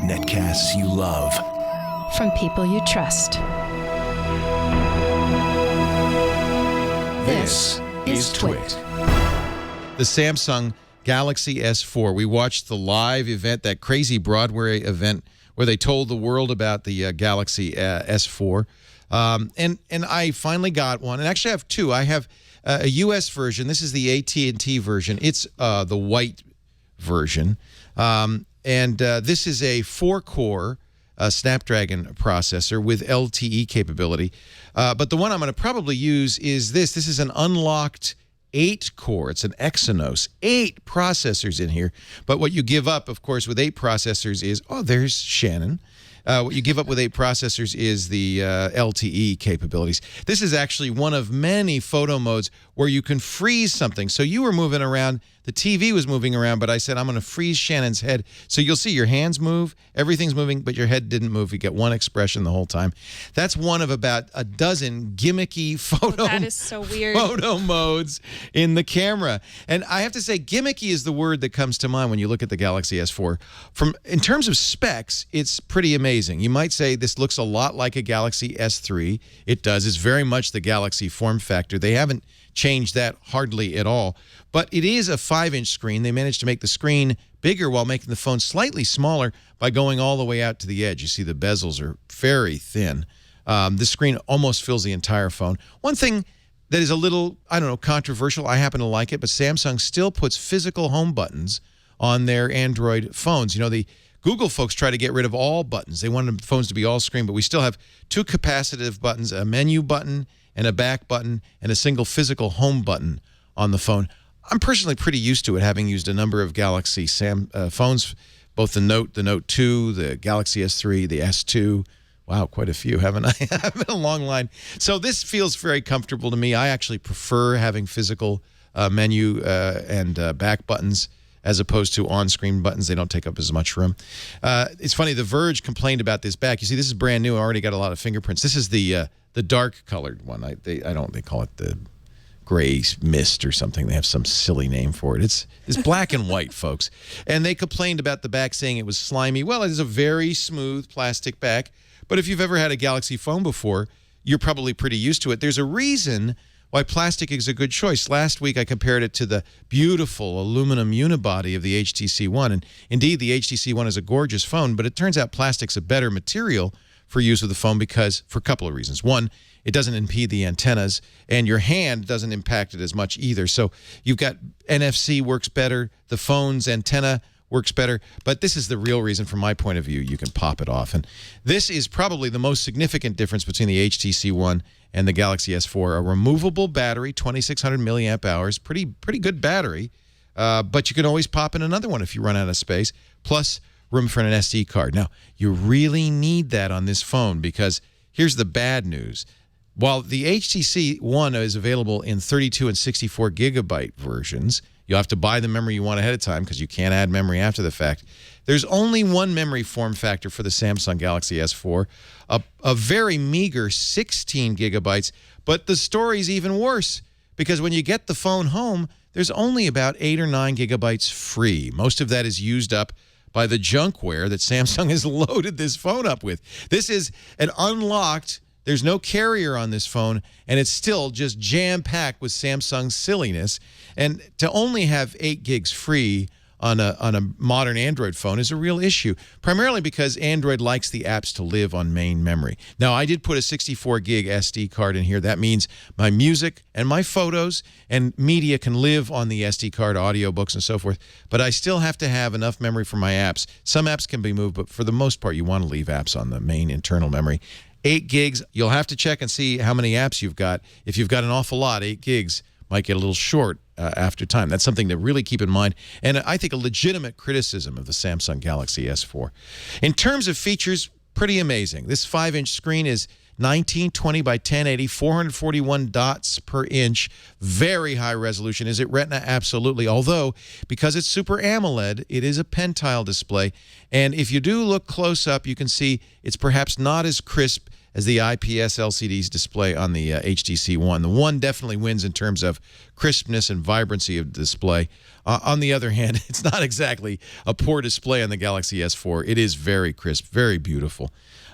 Netcasts you love. From people you trust. This is Twit. The Samsung Galaxy S4. We watched the live event, that crazy Broadway event where they told the world about the Galaxy S4. And I finally got one. And actually I have two. I have a U.S. version. This is the AT&T version. It's the white version. This is a 4-core Snapdragon processor with LTE capability. But the one I'm going to probably use is this. This is an unlocked 8-core. It's an Exynos. 8 processors in here. But what you give up, of course, with 8 processors is, oh, there's Shannon. What you give up with 8 processors is the LTE capabilities. This is actually one of many photo modes where you can freeze something. So you were moving around, the TV was moving around, but I said, I'm going to freeze Shannon's head. So you'll see your hands move, everything's moving, but your head didn't move. You get one expression the whole time. That's one of about a dozen gimmicky That is so weird. photo modes in the camera. And I have to say, gimmicky is the word that comes to mind when you look at the Galaxy S4. In terms of specs, it's pretty amazing. You might say this looks a lot like a Galaxy S3. It does. It's very much the Galaxy form factor. They haven't changed that hardly at all. But it is a 5-inch screen. They managed to make the screen bigger while making the phone slightly smaller by going all the way out to the edge. You see the bezels are very thin. The screen almost fills the entire phone. One thing that is a little, I don't know, controversial, I happen to like it, but Samsung still puts physical home buttons on their Android phones. You know, the Google folks try to get rid of all buttons. They want phones to be all screen, but we still have 2 capacitive buttons, a menu button and a back button, and a single physical home button on the phone. I'm personally pretty used to it, having used a number of Galaxy phones, both the Note 2, the Galaxy S3, the S2. Wow, quite a few, haven't I? I've been a long line. So this feels very comfortable to me. I actually prefer having physical menu and back buttons as opposed to on-screen buttons. They don't take up as much room. It's funny, The Verge complained about this back. You see, this is brand new. I already got a lot of fingerprints. This is the dark-colored one. They call it the gray mist or something. They have some silly name for it. It's black and white, folks. And they complained about the back, saying it was slimy. Well, it is a very smooth plastic back. But if you've ever had a Galaxy phone before, you're probably pretty used to it. There's a reason why plastic is a good choice. Last week, I compared it to the beautiful aluminum unibody of the HTC One. And indeed, the HTC One is a gorgeous phone, but it turns out plastic's a better material for use with the phone for a couple of reasons. One, it doesn't impede the antennas, and your hand doesn't impact it as much either. So you've got NFC works better, the phone's antenna works better, but this is the real reason from my point of view you can pop it off. And this is probably the most significant difference between the HTC One and the Galaxy S4. A removable battery, 2,600 milliamp hours, pretty good battery, but you can always pop in another one if you run out of space, plus room for an SD card. Now, you really need that on this phone because here's the bad news. While the HTC One is available in 32 and 64 gigabyte versions, you'll have to buy the memory you want ahead of time because you can't add memory after the fact. There's only one memory form factor for the Samsung Galaxy S4, a very meager 16 gigabytes, but the story's even worse because when you get the phone home, there's only about 8 or 9 gigabytes free. Most of that is used up by the junkware that Samsung has loaded this phone up with. This is an unlocked, there's no carrier on this phone, and it's still just jam-packed with Samsung silliness. And to only have 8 gigs free on a modern Android phone is a real issue, primarily because Android likes the apps to live on main memory. Now, I did put a 64 gig SD card in here. That means my music and my photos and media can live on the SD card, audiobooks and so forth, but I still have to have enough memory for my apps. Some apps can be moved, but for the most part, you want to leave apps on the main internal memory. 8 gigs, you'll have to check and see how many apps you've got. If you've got an awful lot, 8 gigs might get a little short after time. That's something to really keep in mind, and I think a legitimate criticism of the Samsung Galaxy S4. In terms of features, pretty amazing. This 5-inch screen is 1920 by 1080, 441 dots per inch, very high resolution. Is it Retina? Absolutely. Although, because it's Super AMOLED, it is a pentile display. And if you do look close up, you can see it's perhaps not as crisp as the IPS LCDs display on the HTC One. The One definitely wins in terms of crispness and vibrancy of display. On the other hand, it's not exactly a poor display on the Galaxy S4. It is very crisp, very beautiful.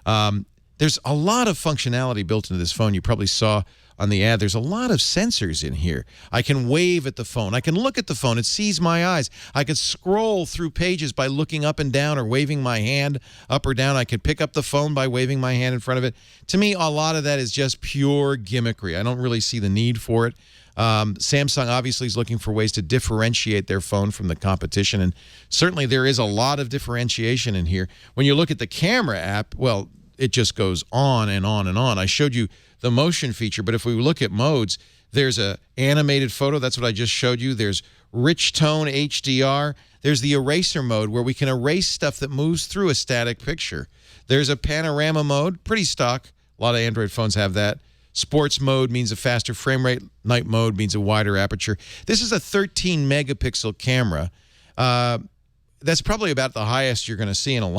There's a lot of functionality built into this phone. You probably saw on the ad, there's a lot of sensors in here. I can wave at the phone. I can look at the phone. It sees my eyes. I can scroll through pages by looking up and down or waving my hand up or down. I could pick up the phone by waving my hand in front of it. To me, a lot of that is just pure gimmickry. I don't really see the need for it. Samsung obviously is looking for ways to differentiate their phone from the competition, and certainly there is a lot of differentiation in here. When you look at the camera app, well, it just goes on and on and on. I showed you the motion feature, but if we look at modes, there's a animated photo. That's what I just showed you. There's rich tone HDR. There's the eraser mode where we can erase stuff that moves through a static picture. There's a panorama mode, pretty stock. A lot of Android phones have that. Sports mode means a faster frame rate. Night mode means a wider aperture. This is a 13 megapixel camera. That's probably about the highest you're going to see in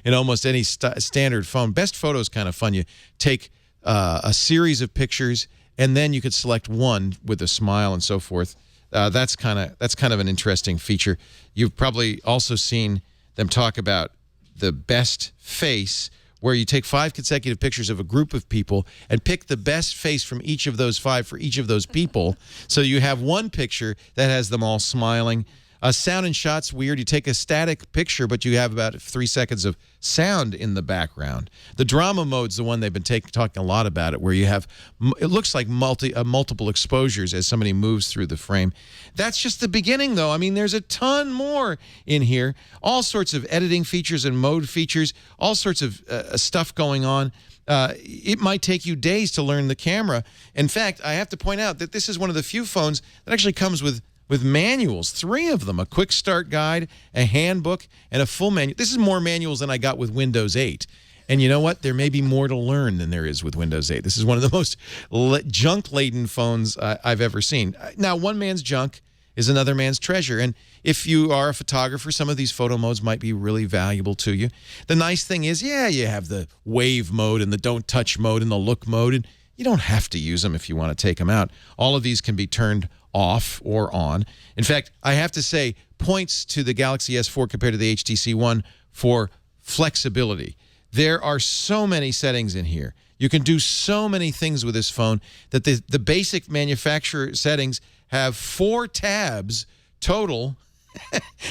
in almost any standard phone. Best photo is kind of fun. You take a series of pictures, and then you could select one with a smile and so forth. That's kind of an interesting feature. You've probably also seen them talk about the best face, where you take 5 consecutive pictures of a group of people and pick the best face from each of those 5 for each of those people. So you have one picture that has them all smiling. Sound and shot's weird. You take a static picture, but you have about 3 seconds of sound in the background. The drama mode's the one they've been talking a lot about it, where you have, it looks like multiple exposures as somebody moves through the frame. That's just the beginning, though. I mean, there's a ton more in here. All sorts of editing features and mode features, all sorts of stuff going on. It might take you days to learn the camera. In fact, I have to point out that this is one of the few phones that actually comes with manuals, 3 of them, a quick start guide, a handbook, and a full manual. This is more manuals than I got with Windows 8. And you know what? There may be more to learn than there is with Windows 8. This is one of the most junk-laden phones I've ever seen. Now, one man's junk is another man's treasure. And if you are a photographer, some of these photo modes might be really valuable to you. The nice thing is, yeah, you have the wave mode and the don't touch mode and the look mode, and you don't have to use them if you want to take them out. All of these can be turned off or on. In fact, I have to say, points to the Galaxy S4 compared to the HTC One for flexibility. There are so many settings in here. You can do so many things with this phone that the basic manufacturer settings have 4 tabs total,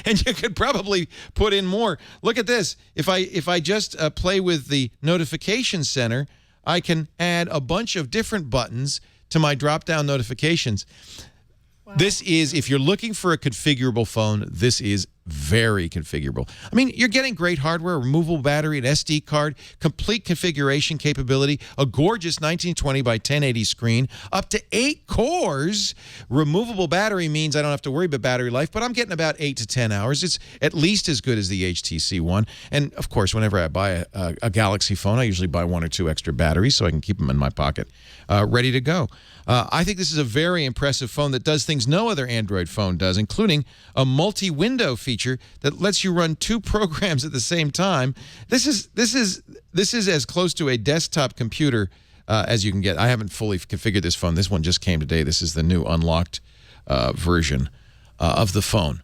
and you could probably put in more. Look at this. If I just play with the notification center, I can add a bunch of different buttons to my drop-down notifications. Wow. This is, if you're looking for a configurable phone, this is very configurable. I mean, you're getting great hardware, removable battery, an SD card, complete configuration capability, a gorgeous 1920 by 1080 screen, up to 8 cores. Removable battery means I don't have to worry about battery life, but I'm getting about 8 to 10 hours. It's at least as good as the HTC One. And, of course, whenever I buy a Galaxy phone, I usually buy 1 or 2 extra batteries so I can keep them in my pocket ready to go. I think this is a very impressive phone that does things no other Android phone does, including a multi-window feature that lets you run 2 programs at the same time. This is as close to a desktop computer as you can get. I haven't fully configured this phone. This one just came today. This is the new unlocked version of the phone.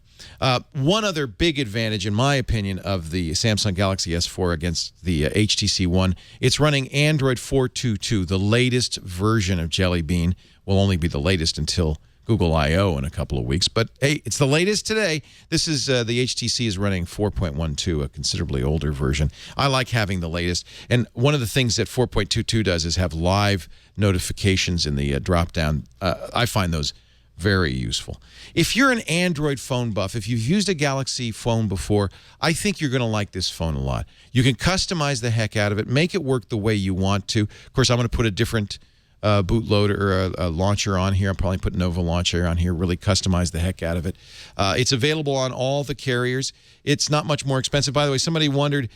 One other big advantage, in my opinion, of the Samsung Galaxy S4 against the HTC One, it's running Android 4.2.2, the latest version of Jelly Bean. Will only be the latest until Google I/O in a couple of weeks. But, hey, it's the latest today. This is the HTC is running 4.12, a considerably older version. I like having the latest. And one of the things that 4.22 does is have live notifications in the drop-down. I find those very useful. If you're an Android phone buff, if you've used a Galaxy phone before, I think you're going to like this phone a lot. You can customize the heck out of it, make it work the way you want to. Of course, I'm going to put a different bootloader or a launcher on here. I'll probably put Nova Launcher on here, really customize the heck out of it. It's available on all the carriers. It's not much more expensive. By the way, somebody wondered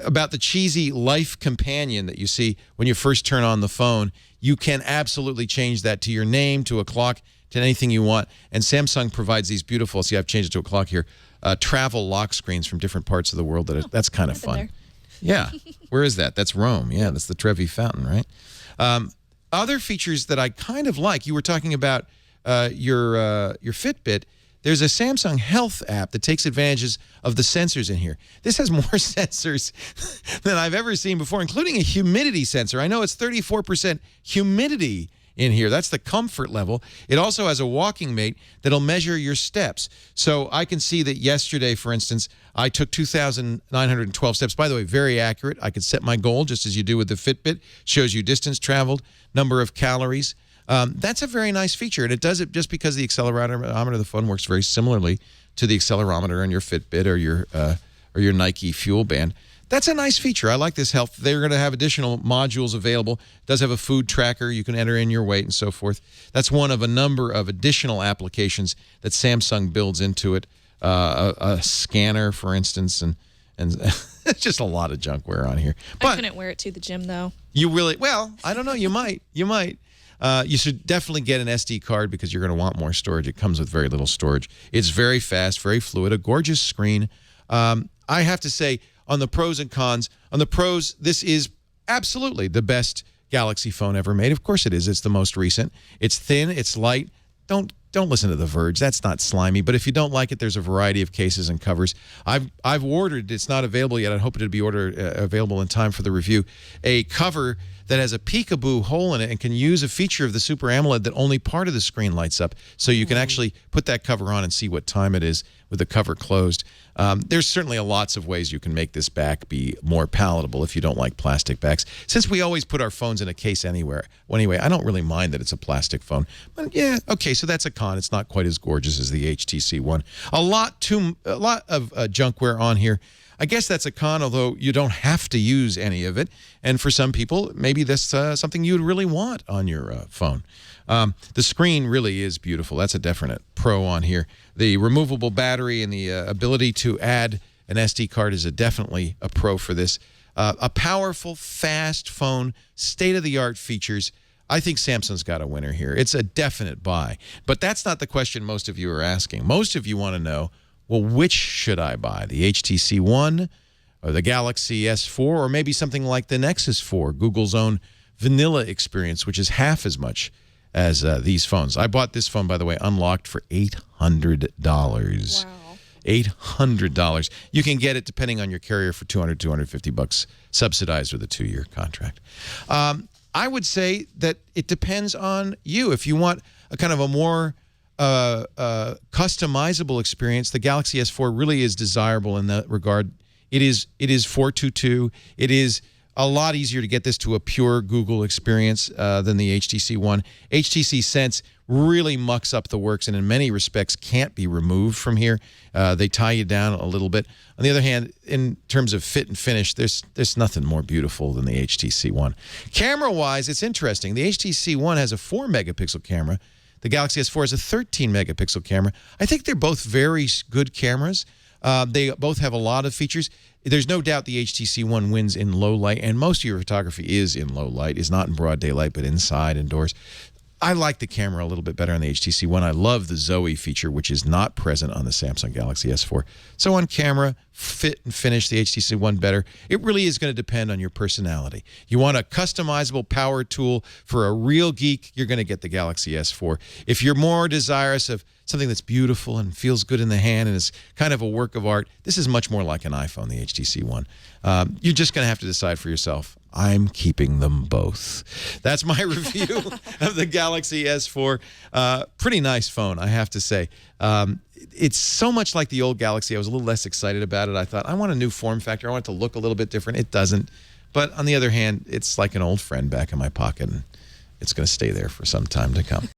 about the cheesy Life Companion that you see when you first turn on the phone. You can absolutely change that to your name, to a clock, to anything you want. And Samsung provides these beautiful, see, I've changed it to a clock here, travel lock screens from different parts of the world. That's kind of fun. Yeah. Where is that? That's Rome. Yeah, that's the Trevi Fountain, right? Other features that I kind of like, you were talking about your Fitbit. There's a Samsung Health app that takes advantages of the sensors in here. This has more sensors than I've ever seen before, including a humidity sensor. I know it's 34% humidity in here. That's the comfort level. It also has a walking mate that'll measure your steps. So I can see that yesterday, for instance, I took 2,912 steps. By the way, very accurate. I could set my goal just as you do with the Fitbit. Shows you distance traveled, number of calories. That's a very nice feature, and it does it just because the accelerometer of the phone works very similarly to the accelerometer on your Fitbit or your Nike Fuel Band. That's a nice feature. I like this health. They're going to have additional modules available. It does have a food tracker. You can enter in your weight and so forth. That's one of a number of additional applications that Samsung builds into it. A scanner, for instance, and it's just a lot of junkware on here. But I couldn't wear it to the gym, though. You really, well, I don't know. You might. You might. You should definitely get an SD card because you're going to want more storage. It comes with very little storage. It's very fast, very fluid, a gorgeous screen. I have to say, on the pros and cons, on the pros, this is absolutely the best Galaxy phone ever made. Of course it is. It's the most recent. It's thin. It's light. Don't listen to The Verge. That's not slimy. But if you don't like it, there's a variety of cases and covers. I've ordered. It's not available yet. I hope it'll be available in time for the review. A cover that has a peekaboo hole in it and can use a feature of the Super AMOLED that only part of the screen lights up. So you can actually put that cover on and see what time it is with the cover closed. There's certainly lots of ways you can make this back be more palatable if you don't like plastic backs. Since we always put our phones in a case anywhere. Well, anyway, I don't really mind that it's a plastic phone. But yeah, okay, so that's a con. It's not quite as gorgeous as the HTC One. A lot of junkware on here. I guess that's a con, although you don't have to use any of it. And for some people, maybe that's something you'd really want on your phone. The screen really is beautiful. That's a definite pro on here. The removable battery and the ability to add an SD card is definitely a pro for this. A powerful, fast phone, state-of-the-art features. I think Samsung's got a winner here. It's a definite buy. But that's not the question most of you are asking. Most of you want to know, well, which should I buy? The HTC One or the Galaxy S4 or maybe something like the Nexus 4, Google's own vanilla experience, which is half as much as these phones. I bought this phone, by the way, unlocked for $800. Wow. $800. You can get it, depending on your carrier, for $200, $250, subsidized with a 2-year contract. I would say that it depends on you. If you want a kind of a more customizable experience, the Galaxy S4 really is desirable in that regard. It is 422. It is a lot easier to get this to a pure Google experience than the HTC One. HTC Sense really mucks up the works and in many respects can't be removed from here. They tie you down a little bit. On the other hand, in terms of fit and finish, there's nothing more beautiful than the HTC One. Camera-wise, it's interesting. The HTC One has a 4-megapixel camera. The Galaxy S4 has a 13-megapixel camera. I think they're both very good cameras. They both have a lot of features. There's no doubt the HTC One wins in low light, and most of your photography is in low light. It's not in broad daylight, but inside, indoors. I like the camera a little bit better on the HTC One. I love the Zoe feature, which is not present on the Samsung Galaxy S4. So on camera, fit and finish the HTC One better. It really is going to depend on your personality. You want a customizable power tool for a real geek, you're going to get the Galaxy S4. If you're more desirous of something that's beautiful and feels good in the hand and is kind of a work of art, this is much more like an iPhone, the HTC One. You're just going to have to decide for yourself. I'm keeping them both. That's my review of the Galaxy S4. Pretty nice phone, I have to say. It's so much like the old Galaxy. I was a little less excited about it. I thought, I want a new form factor. I want it to look a little bit different. It doesn't. But on the other hand, it's like an old friend back in my pocket, and it's going to stay there for some time to come.